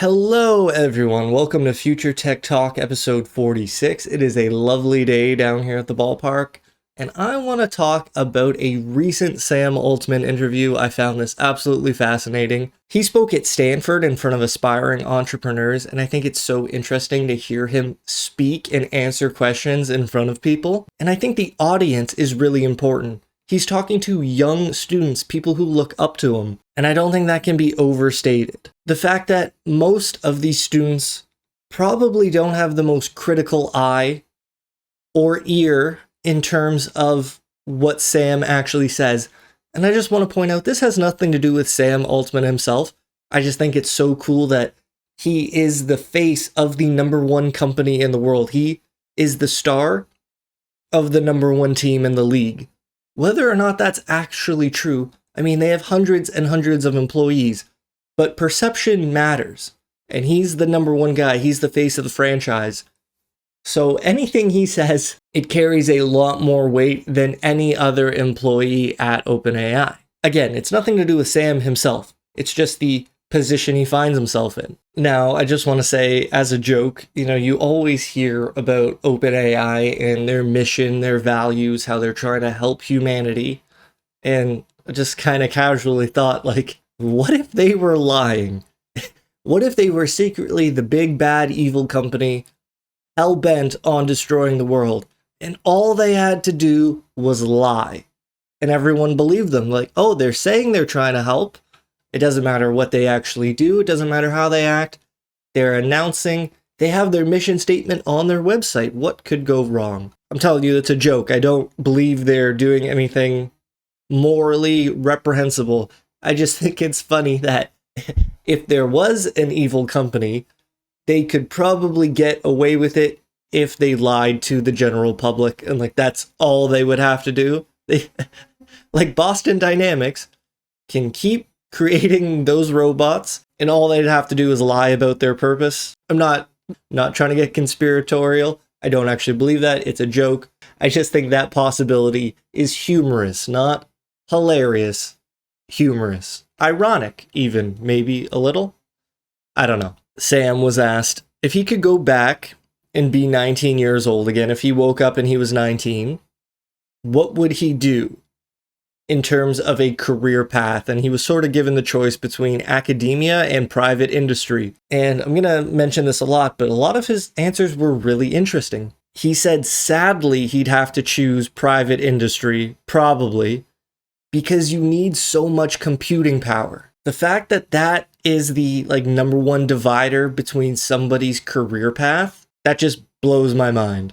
Hello everyone, welcome to Future Tech Talk episode 46. It is a lovely day down here at the ballpark, and I want to talk about a recent Sam Altman interview. I found this absolutely fascinating. He spoke at Stanford in front of aspiring entrepreneurs, and I think it's so interesting to hear him speak and answer questions in front of people. And I think the audience is really important. He's talking to young students, people who look up to him, and I don't think that can be overstated. The fact that most of these students probably don't have the most critical eye or ear in terms of what Sam actually says. And I just want to point out, this has nothing to do with Sam Altman himself. I just think it's so cool that he is the face of the #1 company in the world. He is the star of the #1 team in the league. Whether or not that's actually true, I mean, they have hundreds and hundreds of employees, but perception matters. And he's the #1 guy. He's the face of the franchise. So anything he says, it carries a lot more weight than any other employee at OpenAI. Again, it's nothing to do with Sam himself. It's just the position he finds himself in. Now, I just want to say, as a joke, you always hear about OpenAI and their mission, their values, how they're trying to help humanity. And I just kind of casually thought, what if they were lying? What if they were secretly the big, bad, evil company, hell-bent on destroying the world, and all they had to do was lie? And everyone believed them, oh, they're saying they're trying to help. It doesn't matter what they actually do. It doesn't matter how they act. They're announcing. They have their mission statement on their website. What could go wrong? I'm telling you, it's a joke. I don't believe they're doing anything morally reprehensible. I just think it's funny that if there was an evil company, they could probably get away with it if they lied to the general public, and that's all they would have to do. They, Boston Dynamics can keep creating those robots, and all they'd have to do is lie about their purpose. I'm not trying to get conspiratorial. I don't actually believe that. It's a joke. I just think that possibility is humorous, not hilarious. Humorous. Ironic, even, maybe a little. I don't know. Sam was asked if he could go back and be 19 years old again, if he woke up and he was 19, what would he do in terms of a career path? And he was sort of given the choice between academia and private industry. And I'm going to mention this a lot, but a lot of his answers were really interesting. He said, sadly, he'd have to choose private industry, probably, because you need so much computing power. The fact that that is the #1 divider between somebody's career path, that just blows my mind.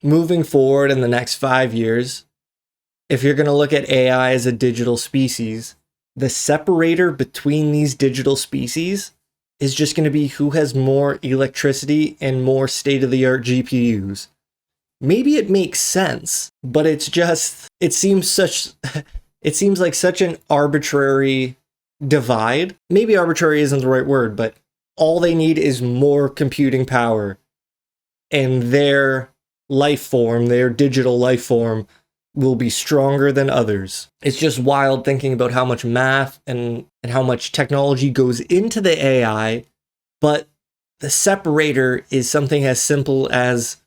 Moving forward in the next 5 years, if you're going to look at AI as a digital species, the separator between these digital species is just going to be who has more electricity and more state-of-the-art GPUs. Maybe it makes sense, but it seems like such an arbitrary divide. Maybe arbitrary isn't the right word, but all they need is more computing power, and their life form, their digital life form, will be stronger than others. It's just wild thinking about how much math and how much technology goes into the AI, but the separator is something as simple as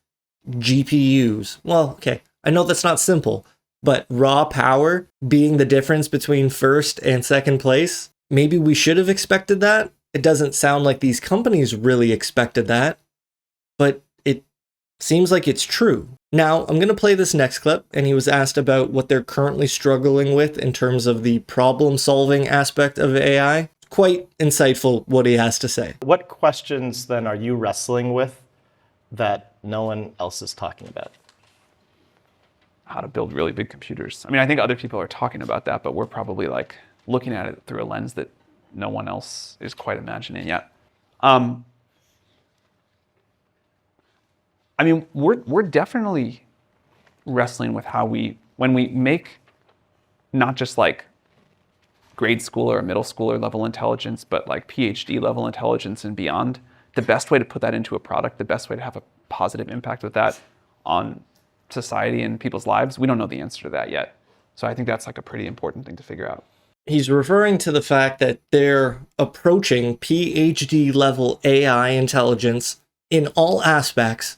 GPUs. Well, okay, I know that's not simple, but raw power being the difference between first and second place, maybe we should have expected that. It doesn't sound like these companies really expected that, but it seems like it's true. Now, I'm going to play this next clip, and he was asked about what they're currently struggling with in terms of the problem-solving aspect of AI. Quite insightful what he has to say. What questions, then, are you wrestling with that no one else is talking about? How to build really big computers. I mean, I think other people are talking about that, but we're probably looking at it through a lens that no one else is quite imagining yet. I mean, we're definitely wrestling with how when we make not just grade school or middle schooler level intelligence, but PhD level intelligence and beyond, the best way to put that into a product, the best way to have a positive impact with that on society and people's lives, we don't know the answer to that yet. So I think that's a pretty important thing to figure out. He's referring to the fact that they're approaching PhD level AI intelligence in all aspects,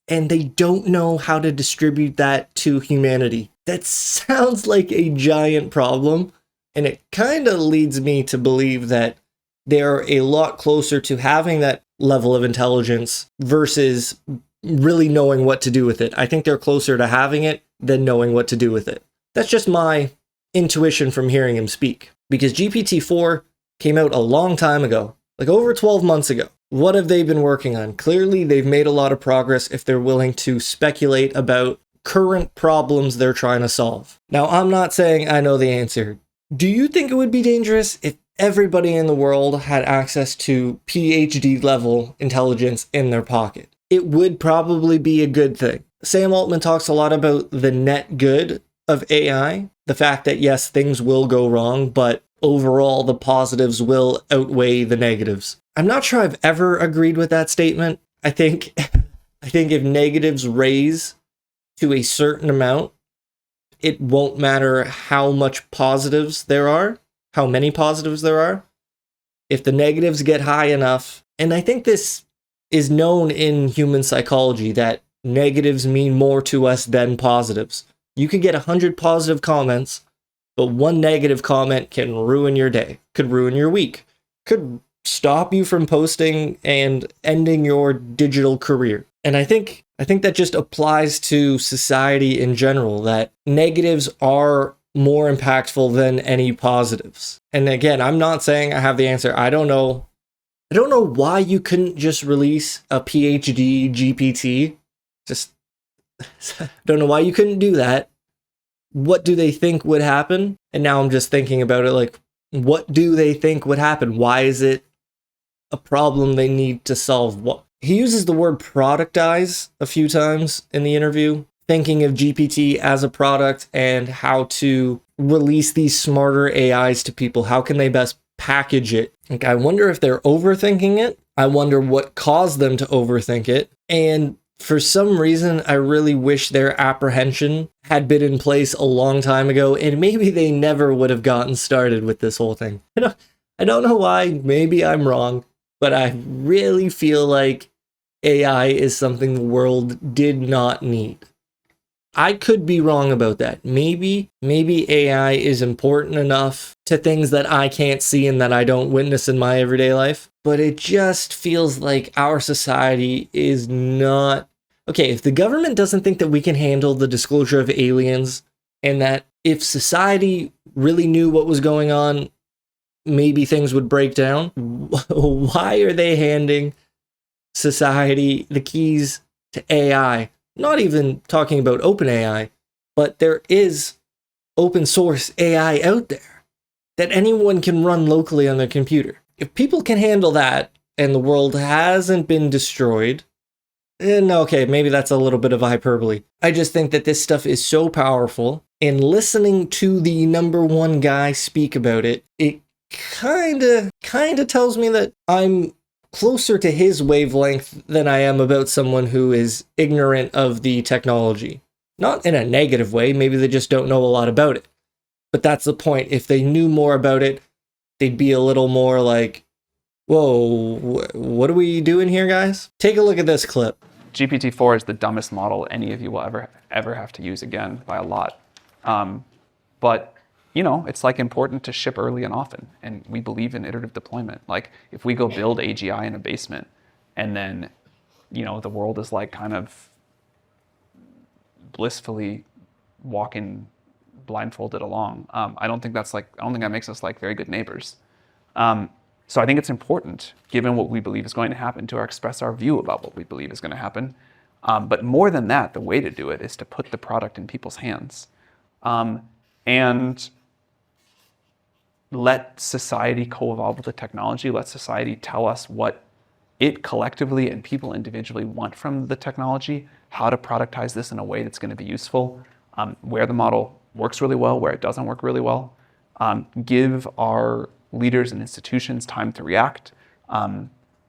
and they don't know how to distribute that to humanity. That sounds like a giant problem, and it kind of leads me to believe that they're a lot closer to having that level of intelligence versus really knowing what to do with it. I think they're closer to having it than knowing what to do with it. That's just my intuition from hearing him speak. Because GPT-4 came out a long time ago, like over 12 months ago. What have they been working on? Clearly, they've made a lot of progress if they're willing to speculate about current problems they're trying to solve. Now, I'm not saying I know the answer. Do you think it would be dangerous if everybody in the world had access to PhD level intelligence in their pocket? It would probably be a good thing. Sam Altman talks a lot about the net good of AI, the fact that yes, things will go wrong, but overall the positives will outweigh the negatives. I'm not sure I've ever agreed with that statement. I think if negatives raise to a certain amount, it won't matter how much positives there are, how many positives there are. If the negatives get high enough, and I think this is known in human psychology that negatives mean more to us than positives. You could get 100 positive comments, but one negative comment can ruin your day, could ruin your week, could stop you from posting and ending your digital career. And I think that just applies to society in general, that negatives are more impactful than any positives. And again, I'm not saying I have the answer. I don't know why you couldn't just release a PhD GPT. Just don't know why you couldn't do that. What do they think would happen? And now I'm just thinking about it like, what do they think would happen? Why is it a problem they need to solve? What he uses the word productize a few times in the interview, thinking of GPT as a product and how to release these smarter AIs to people. How can they best package it? Like, I wonder if they're overthinking it. I wonder what caused them to overthink it. And for some reason, I really wish their apprehension had been in place a long time ago, and maybe they never would have gotten started with this whole thing. I don't know why, maybe I'm wrong, but I really feel like AI is something the world did not need. I could be wrong about that. Maybe AI is important enough to things that I can't see and that I don't witness in my everyday life. But it just feels like our society is not... Okay, if the government doesn't think that we can handle the disclosure of aliens, and that if society really knew what was going on, maybe things would break down, why are they handing society the keys to AI? Not even talking about open AI, but there is open source AI out there that anyone can run locally on their computer. If people can handle that and the world hasn't been destroyed, and okay, maybe that's a little bit of hyperbole. I just think that this stuff is so powerful, and listening to the number one guy speak about it, it kind of tells me that I'm closer to his wavelength than I am about someone who is ignorant of the technology. Not in a negative way, maybe they just don't know a lot about it. But that's the point. If they knew more about it, they'd be a little more like, whoa, what are we doing here, guys? Take a look at this clip. GPT-4 is the dumbest model any of you will ever have to use again by a lot. But you know, it's like important to ship early and often, and we believe in iterative deployment. Like if we go build AGI in a basement, and then, you know, the world is like kind of blissfully walking blindfolded along. I don't think that makes us like very good neighbors. So I think it's important, given what we believe is going to happen, to express our view about what we believe is going to happen. But more than that, the way to do it is to put the product in people's hands. And let society co-evolve with the technology. Let society tell us what it collectively and people individually want from the technology, how to productize this in a way that's going to be useful, where the model works really well, where it doesn't work really well. Give our leaders and institutions time to react.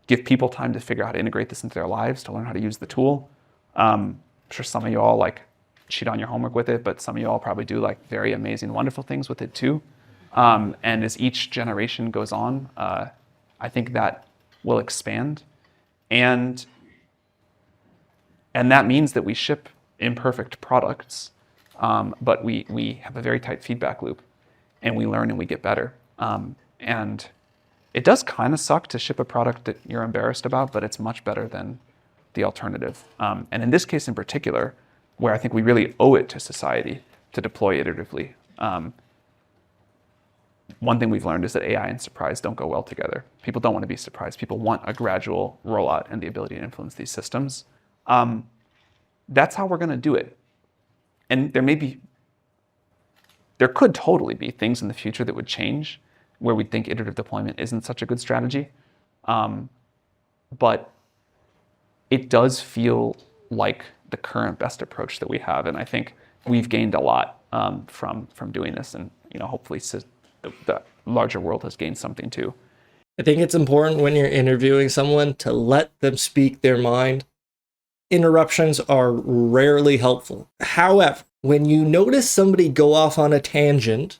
Give people time to figure out how to integrate this into their lives, to learn how to use the tool. I'm sure some of you all like cheat on your homework with it, but some of you all probably do like very amazing, wonderful things with it too. And as each generation goes on, I think that will expand. And that means that we ship imperfect products, but we have a very tight feedback loop, and we learn and we get better. And it does kind of suck to ship a product that you're embarrassed about, but it's much better than the alternative. And in this case in particular, where I think we really owe it to society to deploy iteratively, one thing we've learned is that AI and surprise don't go well together. People don't want to be surprised. People want a gradual rollout and the ability to influence these systems. That's how we're going to do it. And there could totally be things in the future that would change where we think iterative deployment isn't such a good strategy. But it does feel like the current best approach that we have. And I think we've gained a lot from doing this. And hopefully the larger world has gained something too. I think it's important when you're interviewing someone to let them speak their mind. Interruptions are rarely helpful. However, when you notice somebody go off on a tangent,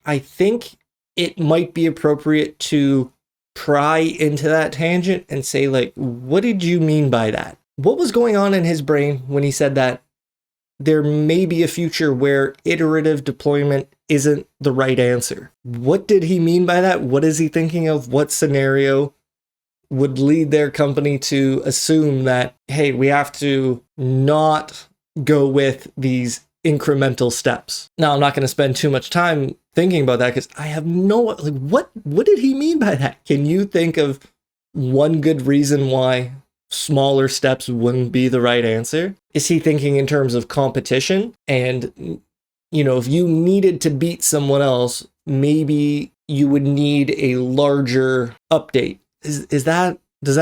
I think it might be appropriate to pry into that tangent and say, like, what did you mean by that? What was going on in his brain when he said that there may be a future where iterative deployment isn't the right answer? What did he mean by that? What is he thinking of? What scenario would lead their company to assume that, hey, we have to not go with these incremental steps? Now, I'm not going to spend too much time thinking about that because I have what did he mean by that? Can you think of one good reason why smaller steps wouldn't be the right answer? Is he thinking in terms of competition? And, if you needed to beat someone else, maybe you would need a larger update. Does that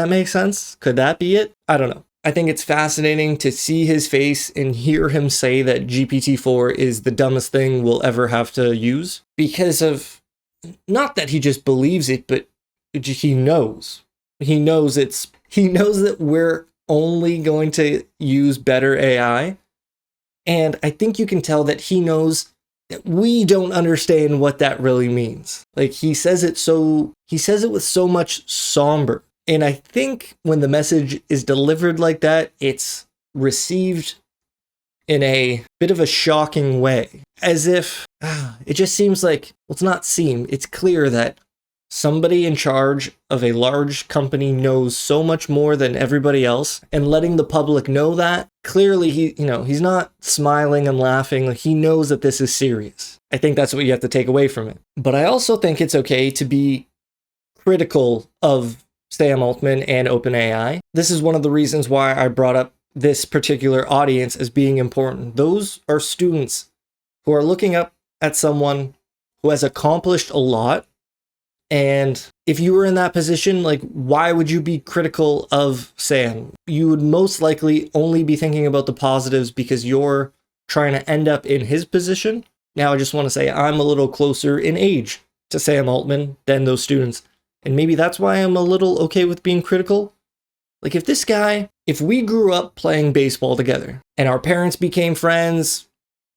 make sense? Could that be it? I don't know. I think it's fascinating to see his face and hear him say that GPT-4 is the dumbest thing we'll ever have to use, because of, not that he just believes it, but he knows. He knows that we're only going to use better AI. And I think you can tell that he knows that we don't understand what that really means. Like, he says it with so much somber. And I think when the message is delivered like that, it's received in a bit of a shocking way. As if it just seems like, well, it's clear that somebody in charge of a large company knows so much more than everybody else, and letting the public know that, clearly he's not smiling and laughing. Like, he knows that this is serious. I think that's what you have to take away from it. But I also think it's okay to be critical of Sam Altman and OpenAI. This is one of the reasons why I brought up this particular audience as being important. Those are students who are looking up at someone who has accomplished a lot. And if you were in that position, like, why would you be critical of Sam? You would most likely only be thinking about the positives because you're trying to end up in his position. Now, I just want to say I'm a little closer in age to Sam Altman than those students. And maybe that's why I'm a little okay with being critical. Like, if we grew up playing baseball together and our parents became friends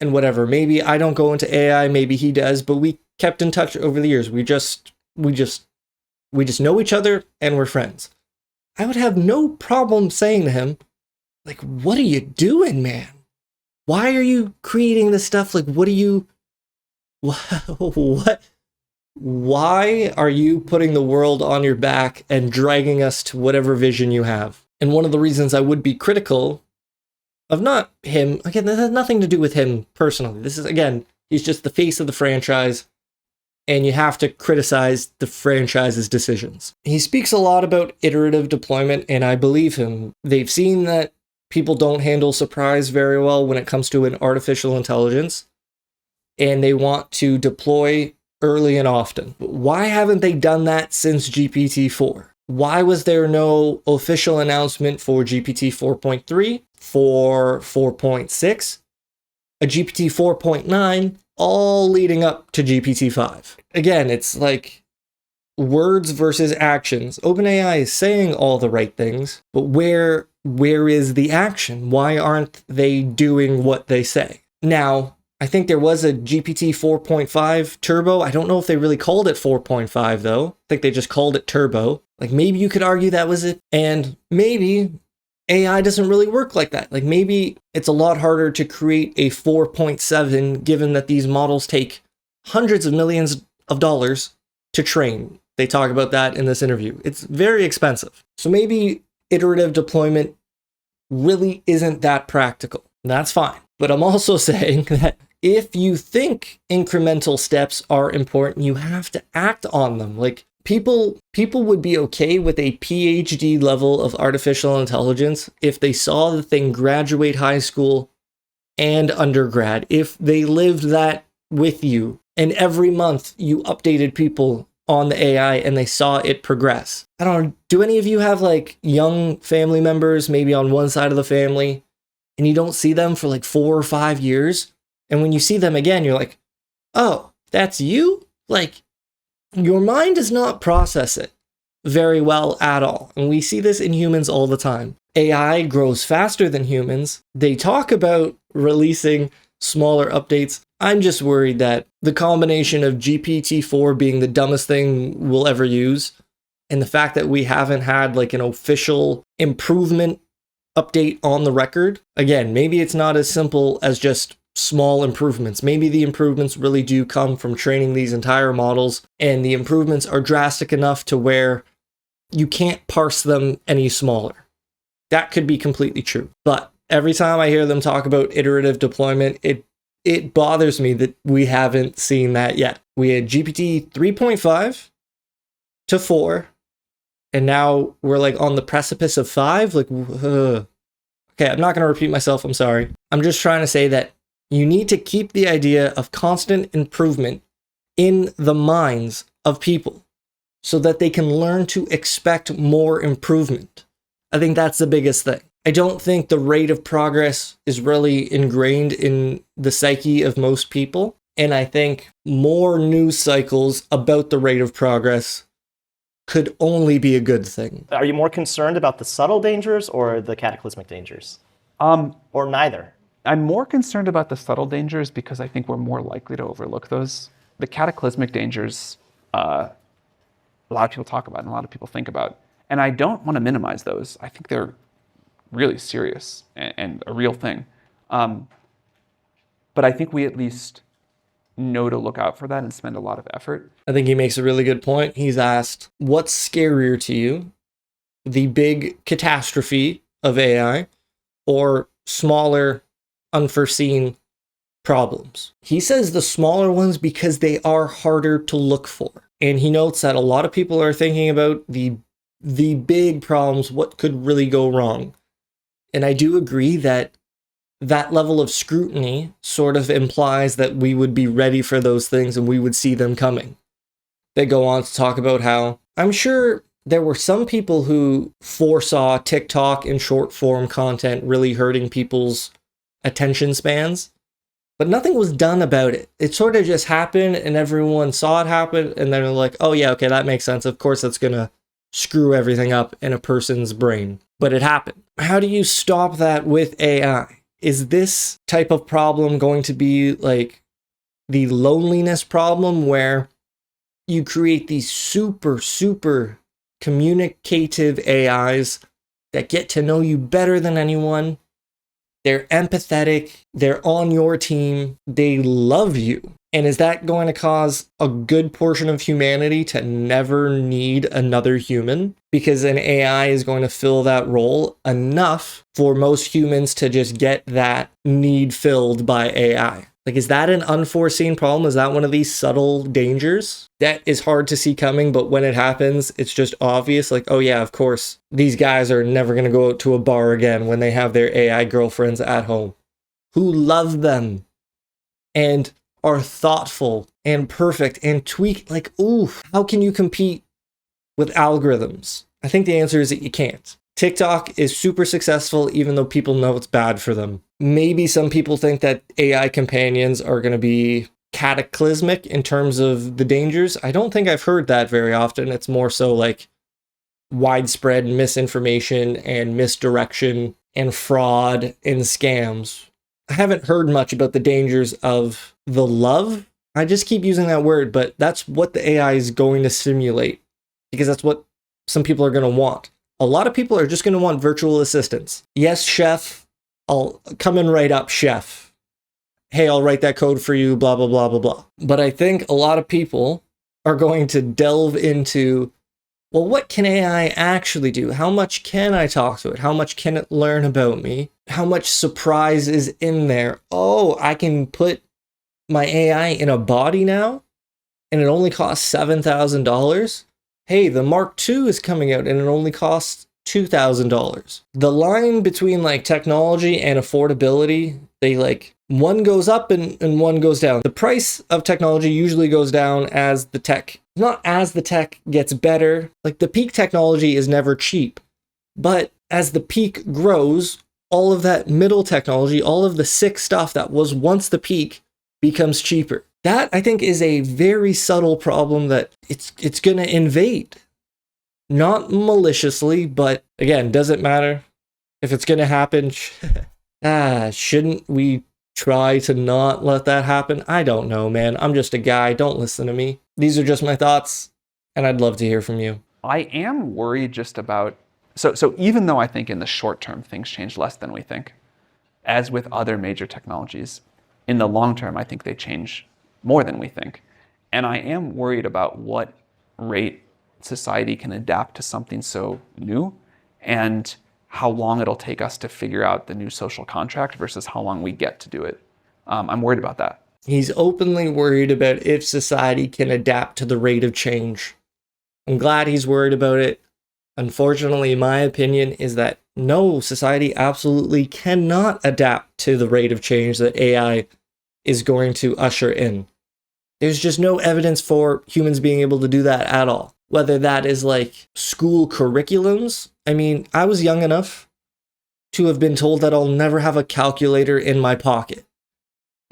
and whatever, maybe I don't go into AI, maybe he does, but we kept in touch over the years. We just know each other and we're friends. I would have no problem saying to him, like, what are you doing, man? Why are you creating this stuff? Like, what? Why are you putting the world on your back and dragging us to whatever vision you have? And one of the reasons I would be critical of not him, again, this has nothing to do with him personally. This is, again, he's just the face of the franchise, and you have to criticize the franchise's decisions. He speaks a lot about iterative deployment, and I believe him. They've seen that people don't handle surprise very well when it comes to an artificial intelligence, and they want to deploy early and often. But why haven't they done that since GPT-4? Why was there no official announcement for GPT 4.3, for 4.6, a GPT 4.9, all leading up to GPT-5? Again, it's like words versus actions. OpenAI is saying all the right things, but where is the action? Why aren't they doing what they say? Now, I think there was a GPT 4.5 Turbo. I don't know if they really called it 4.5 though. I think they just called it Turbo. Like maybe you could argue that was it. And maybe AI doesn't really work like that. Like maybe it's a lot harder to create a 4.7 given that these models take hundreds of millions of dollars to train. They talk about that in this interview. It's very expensive. So maybe iterative deployment really isn't that practical. That's fine. But I'm also saying that if you think incremental steps are important, you have to act on them. Like people would be okay with a PhD level of artificial intelligence if they saw the thing graduate high school and undergrad, if they lived that with you and every month you updated people on the AI and they saw it progress. I don't know, do any of you have like young family members maybe on one side of the family and you don't see them for like 4 or 5 years? And when you see them again, you're like, oh, that's you? Like, your mind does not process it very well at all. And we see this in humans all the time. AI grows faster than humans. They talk about releasing smaller updates. I'm just worried that the combination of GPT-4 being the dumbest thing we'll ever use, and the fact that we haven't had like an official improvement update on the record. Again, maybe it's not as simple as just small improvements. Maybe the improvements really do come from training these entire models, and the improvements are drastic enough to where you can't parse them any smaller. That could be completely true. But every time I hear them talk about iterative deployment, it bothers me that we haven't seen that yet. We had GPT 3.5 to 4, and now we're like on the precipice of 5. Like, okay, I'm not going to repeat myself. I'm sorry. I'm just trying to say that you need to keep the idea of constant improvement in the minds of people so that they can learn to expect more improvement. I think that's the biggest thing. I don't think the rate of progress is really ingrained in the psyche of most people. And I think more news cycles about the rate of progress could only be a good thing. Are you more concerned about the subtle dangers or the cataclysmic dangers? Or neither? I'm more concerned about the subtle dangers because I think we're more likely to overlook those. The cataclysmic dangers, a lot of people talk about and a lot of people think about. And I don't want to minimize those. I think they're really serious and a real thing. But I think we at least know to look out for that and spend a lot of effort. I think he makes a really good point. He's asked, what's scarier to you? The big catastrophe of AI or smaller, unforeseen problems? He says the smaller ones because they are harder to look for. And he notes that a lot of people are thinking about the big problems, what could really go wrong. And I do agree that that level of scrutiny sort of implies that we would be ready for those things and we would see them coming. They go on to talk about how I'm sure there were some people who foresaw TikTok and short form content really hurting people's attention spans, but nothing was done about it. It sort of just happened and everyone saw it happen and they're like, oh yeah, okay, that makes sense. Of course, that's going to screw everything up in a person's brain. But it happened. How do you stop that with AI? Is this type of problem going to be like the loneliness problem where you create these super, super communicative AIs that get to know you better than anyone? They're empathetic, they're on your team, they love you. And is that going to cause a good portion of humanity to never need another human? Because an AI is going to fill that role enough for most humans to just get that need filled by AI. Like, is that an unforeseen problem? Is that one of these subtle dangers that is hard to see coming, but when it happens, it's just obvious? Like, oh yeah, of course, these guys are never going to go out to a bar again when they have their AI girlfriends at home who love them and are thoughtful and perfect and tweak. Like, ooh, how can you compete with algorithms? I think the answer is that you can't. TikTok is super successful even though people know it's bad for them. Maybe some people think that AI companions are going to be cataclysmic in terms of the dangers. I don't think I've heard that very often. It's more so like widespread misinformation and misdirection and fraud and scams I haven't heard much about the dangers of the love. I just keep using that word, but that's what the AI is going to simulate because that's what some people are going to want. A lot of people are just going to want virtual assistants. Yes, chef, I'll come and write up, chef. Hey, I'll write that code for you, blah, blah, blah, blah, blah. But I think a lot of people are going to delve into, well, what can AI actually do? How much can I talk to it? How much can it learn about me? How much surprise is in there? Oh, I can put my AI in a body now, and it only costs $7,000. Hey, the Mark II is coming out, and it only costs $2,000. The line between like technology and affordability, they like one goes up and one goes down. The price of technology usually goes down as the tech, not as the tech gets better. Like the peak technology is never cheap, but as the peak grows, all of that middle technology, all of the sick stuff that was once the peak becomes cheaper. That I think is a very subtle problem that it's going to invade. Not maliciously, but again, doesn't matter if it's going to happen. Shouldn't we try to not let that happen? I don't know, man. I'm just a guy. Don't listen to me. These are just my thoughts, and I'd love to hear from you. I am worried just about, so even though I think in the short term things change less than we think, as with other major technologies, in the long term, I think they change more than we think. And I am worried about what rate society can adapt to something so new and how long it'll take us to figure out the new social contract versus how long we get to do it. I'm worried about that. He's openly worried about if society can adapt to the rate of change. I'm glad he's worried about it. Unfortunately, my opinion is that no, society absolutely cannot adapt to the rate of change that AI is going to usher in. There's just no evidence for humans being able to do that at all. Whether that is like school curriculums. I mean, I was young enough to have been told that I'll never have a calculator in my pocket.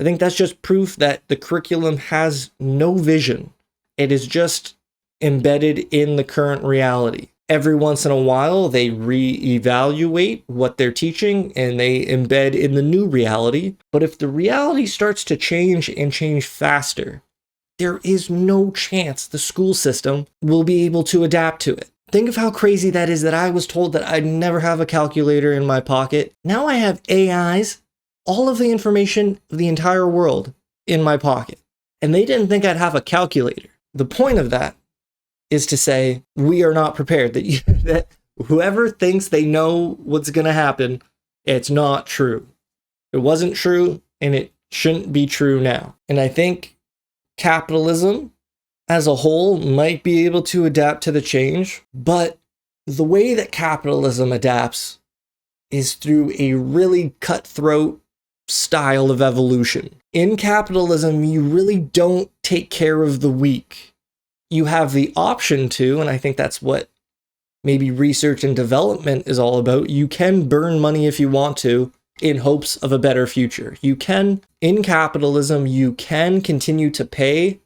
I think that's just proof that the curriculum has no vision. It is just embedded in the current reality. Every once in a while, they reevaluate what they're teaching and they embed in the new reality. But if the reality starts to change and change faster, there is no chance the school system will be able to adapt to it. Think of how crazy that is that I was told that I'd never have a calculator in my pocket. Now I have AIs, all of the information of the entire world in my pocket. And they didn't think I'd have a calculator. The point of that is to say, we are not prepared. That whoever thinks they know what's going to happen, it's not true. It wasn't true, and it shouldn't be true now. And I think capitalism as a whole might be able to adapt to the change, but the way that capitalism adapts is through a really cutthroat style of evolution. In capitalism, you really don't take care of the weak. You have the option to, and I think that's what maybe research and development is all about. You can burn money if you want to in hopes of a better future. You can, in capitalism, you can continue to pay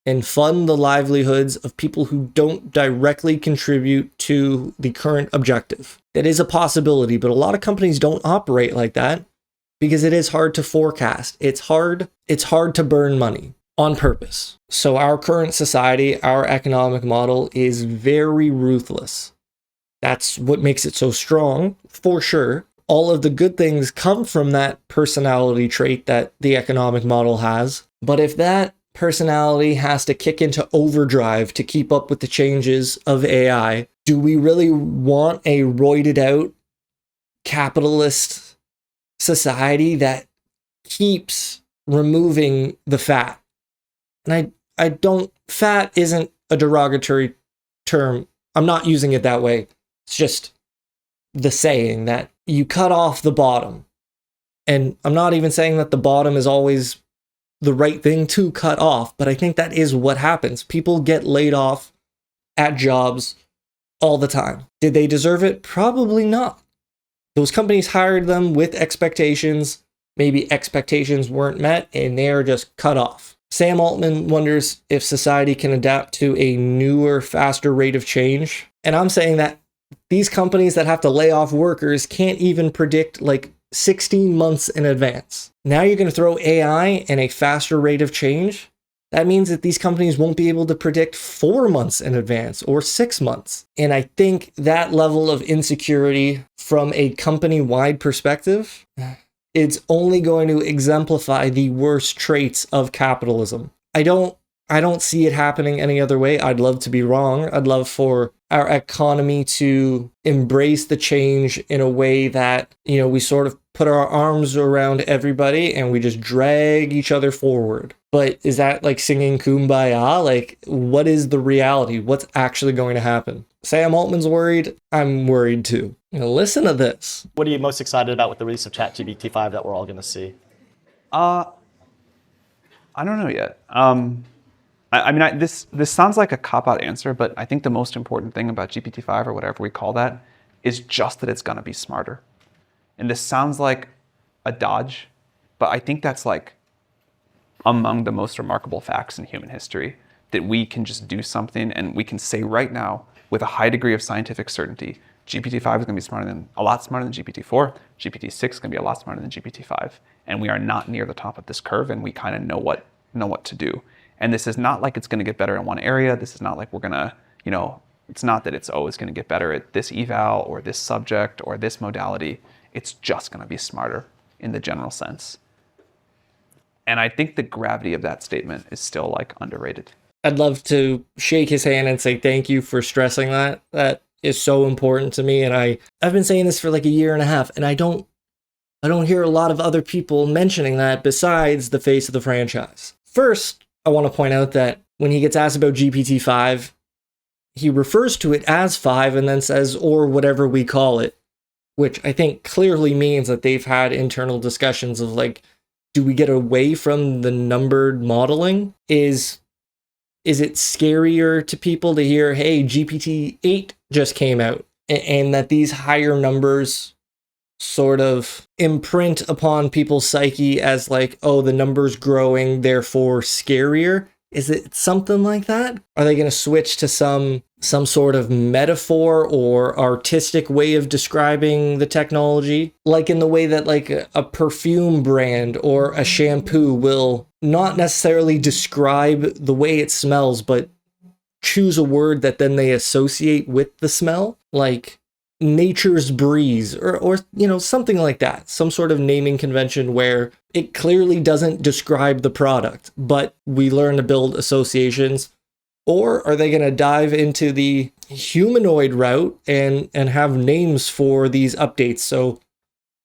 and fund the livelihoods of people who don't directly contribute to the current objective. That is a possibility, but a lot of companies don't operate like that because it is hard to forecast. It's hard to burn money on purpose. So our current society, our economic model is very ruthless. That's what makes it so strong, for sure. All of the good things come from that personality trait that the economic model has. But if that personality has to kick into overdrive to keep up with the changes of AI, do we really want a roided out capitalist society that keeps removing the fat? And I don't, fat isn't a derogatory term. I'm not using it that way. It's just the saying that you cut off the bottom. And I'm not even saying that the bottom is always the right thing to cut off, but I think that is what happens. People get laid off at jobs all the time. Did they deserve it? Probably not. Those companies hired them with expectations. Maybe expectations weren't met and they are just cut off. Sam Altman wonders if society can adapt to a newer, faster rate of change. And I'm saying that these companies that have to lay off workers can't even predict like 16 months in advance. Now you're going to throw AI and a faster rate of change. That means that these companies won't be able to predict 4 months in advance or 6 months. And I think that level of insecurity from a company-wide perspective, it's only going to exemplify the worst traits of capitalism. I don't see it happening any other way. I'd love to be wrong. I'd love for our economy to embrace the change in a way that, we sort of put our arms around everybody and we just drag each other forward. But is that like singing Kumbaya? Like, what is the reality? What's actually going to happen? Sam Altman's worried. I'm worried too. Listen to this. What are you most excited about with the release of ChatGPT 5 that we're all going to see? I don't know yet. This sounds like a cop-out answer, but I think the most important thing about GPT-5 or whatever we call that is just that it's going to be smarter. And this sounds like a dodge, but I think that's like among the most remarkable facts in human history, that we can just do something and we can say right now with a high degree of scientific certainty, GPT-5 is going to be a lot smarter than GPT-4. GPT-6 is going to be a lot smarter than GPT-5. And we are not near the top of this curve, and we kind of know what to do. And this is not like it's going to get better in one area. This is not like we're going to, it's not that it's always going to get better at this eval or this subject or this modality. It's just going to be smarter in the general sense. And I think the gravity of that statement is still like underrated. I'd love to shake his hand and say thank you for stressing that. That is so important to me. And I've been saying this for like a year and a half, and I don't hear a lot of other people mentioning that besides the face of the franchise. First, I want to point out that when he gets asked about GPT-5, he refers to it as 5 and then says, or whatever we call it, which I think clearly means that they've had internal discussions of like, do we get away from the numbered modeling? Is it scarier to people to hear, hey, GPT-8 just came out, and that these higher numbers sort of imprint upon people's psyche as like, oh, the number's growing, therefore scarier? Is it something like that? Are they going to switch to some sort of metaphor or artistic way of describing the technology? Like in the way that like a perfume brand or a shampoo will not necessarily describe the way it smells, but choose a word that then they associate with the smell, like nature's breeze or something like that. Some sort of naming convention where it clearly doesn't describe the product, but we learn to build associations. Or are they going to dive into the humanoid route and have names for these updates? So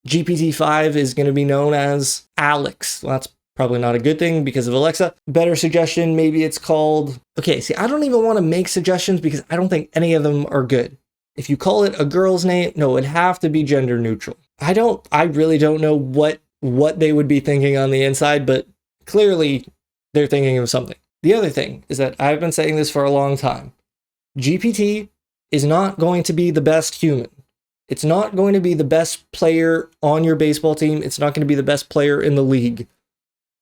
GPT-5 is going to be known as Alex. Well, that's probably not a good thing because of Alexa. Better suggestion, maybe it's called... Okay, see, I don't even want to make suggestions because I don't think any of them are good. If you call it a girl's name, no, it'd have to be gender neutral. I really don't know what they would be thinking on the inside, but clearly they're thinking of something. The other thing is that I've been saying this for a long time. GPT is not going to be the best human. It's not going to be the best player on your baseball team. It's not going to be the best player in the league.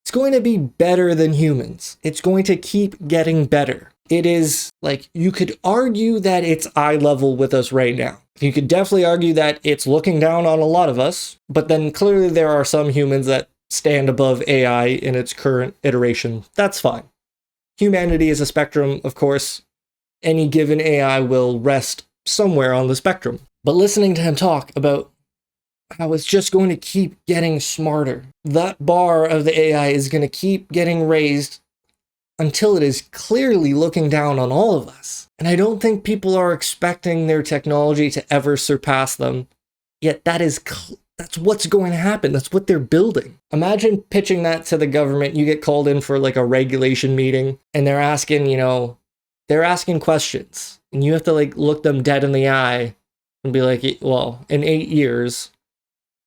It's going to be better than humans. It's going to keep getting better. It is like, you could argue that it's eye level with us right now. You could definitely argue that it's looking down on a lot of us, but then clearly there are some humans that stand above AI in its current iteration. That's fine. Humanity is a spectrum, of course. Any given AI will rest somewhere on the spectrum. But listening to him talk about how it's just going to keep getting smarter, that bar of the AI is going to keep getting raised until it is clearly looking down on all of us. And I don't think people are expecting their technology to ever surpass them. Yet that's what's going to happen. That's what they're building. Imagine pitching that to the government. You get called in for like a regulation meeting and they're asking questions. And you have to like look them dead in the eye and be like, well, in 8 years,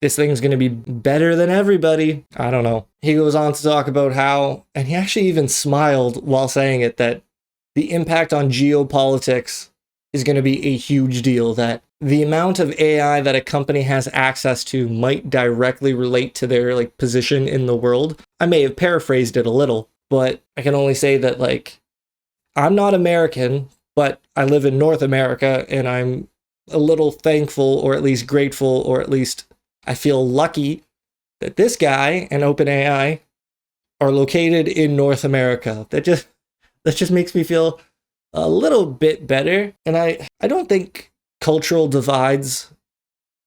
this thing's going to be better than everybody. I don't know. He goes on to talk about how, and he actually even smiled while saying it, that the impact on geopolitics is going to be a huge deal, that the amount of AI that a company has access to might directly relate to their like position in the world. I may have paraphrased it a little, but I can only say that like, I'm not American, but I live in North America and I'm a little thankful or at least grateful or at least I feel lucky that this guy and OpenAI are located in North America. That just makes me feel a little bit better. And I don't think cultural divides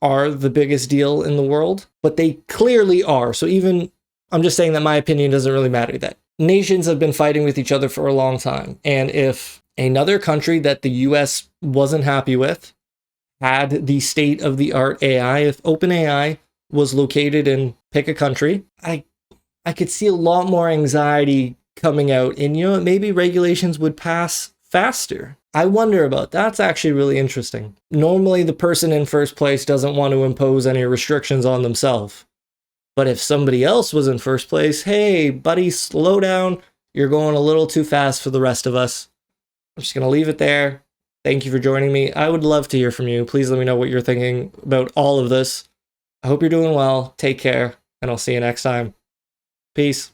are the biggest deal in the world, but they clearly are. So even, I'm just saying that my opinion doesn't really matter, that nations have been fighting with each other for a long time. And if another country that the US wasn't happy with had the state-of-the-art AI, if OpenAI was located in, pick a country, I could see a lot more anxiety coming out, and maybe regulations would pass faster. I wonder about that. That's actually really interesting. Normally, the person in first place doesn't want to impose any restrictions on themselves. But if somebody else was in first place, hey, buddy, slow down. You're going a little too fast for the rest of us. I'm just going to leave it there. Thank you for joining me. I would love to hear from you. Please let me know what you're thinking about all of this. I hope you're doing well. Take care, and I'll see you next time. Peace.